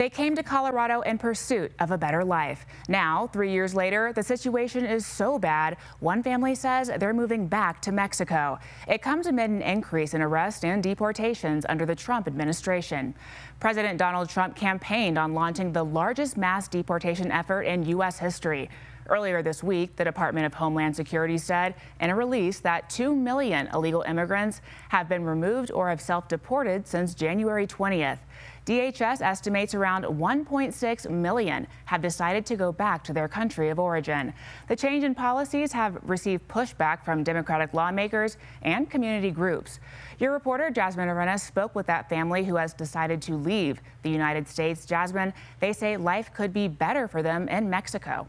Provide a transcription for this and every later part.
They came to Colorado in pursuit of a better life. Now, 3 years later, the situation is so bad, one family says they're moving back to Mexico. It comes amid an increase in arrests and deportations under the Trump administration. President Donald Trump campaigned on launching the largest mass deportation effort in U.S. history. Earlier this week, the Department of Homeland Security said in a release that 2 million illegal immigrants have been removed or have self-deported since January 20th. DHS estimates around 1.6 million have decided to go back to their country of origin. The change in policies have received pushback from Democratic lawmakers and community groups. Your reporter, Jasmine Arenas, spoke with that family who has decided to leave the United States. Jasmine, they say life could be better for them in Mexico.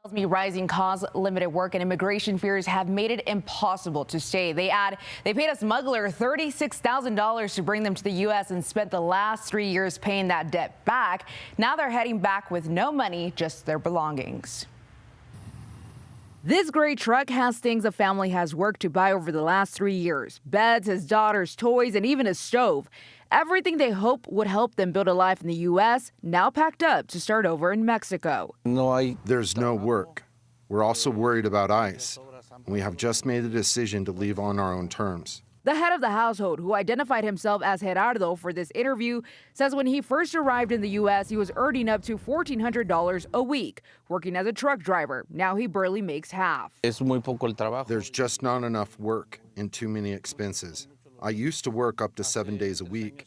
Tells me rising costs, limited work, and immigration fears have made it impossible to stay. They add they paid a smuggler $36,000 to bring them to the U.S. and spent the last 3 years paying that debt back. Now they're heading back with no money, just their belongings. This gray truck has things the family has worked to buy over the last 3 years: beds, his daughter's toys, and even a stove. Everything they hope would help them build a life in the U.S., now packed up to start over in Mexico. There's no work. We're also worried about ICE. We have just made the decision to leave on our own terms. The head of the household, who identified himself as Gerardo for this interview, says when he first arrived in the U.S., he was earning up to $1,400 a week, working as a truck driver. Now he barely makes half. There's just not enough work and too many expenses. I used to work up to 7 days a week.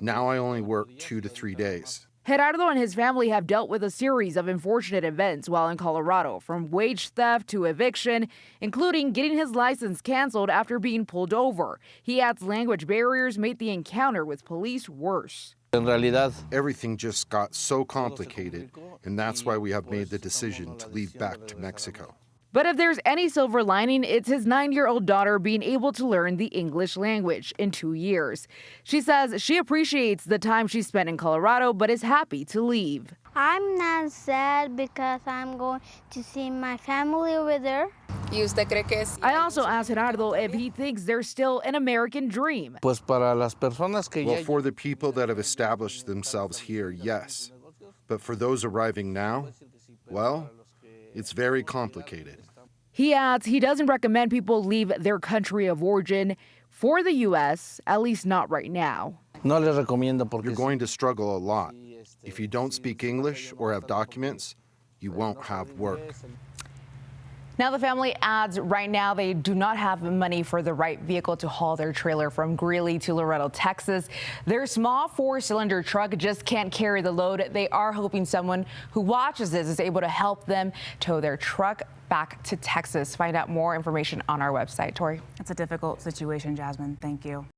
Now I only work 2 to 3 days. Gerardo and his family have dealt with a series of unfortunate events while in Colorado, from wage theft to eviction, including getting his license canceled after being pulled over. He adds language barriers made the encounter with police worse. Everything just got so complicated, and that's why we have made the decision to leave back to Mexico. But if there's any silver lining, it's his 9-year-old daughter being able to learn the English language in 2 years. She says she appreciates the time she spent in Colorado, but is happy to leave. I'm not sad because I'm going to see my family over there. I also asked Gerardo if he thinks there's still an American dream. Well, for the people that have established themselves here, yes. But for those arriving now, well, it's very complicated. He adds he doesn't recommend people leave their country of origin for the U.S., at least not right now. You're going to struggle a lot. If you don't speak English or have documents, you won't have work. Now the family adds right now they do not have money for the right vehicle to haul their trailer from Greeley to Laredo, Texas. Their small 4-cylinder truck just can't carry the load. They are hoping someone who watches this is able to help them tow their truck back to Texas. Find out more information on our website. Tori. It's a difficult situation, Jasmine. Thank you.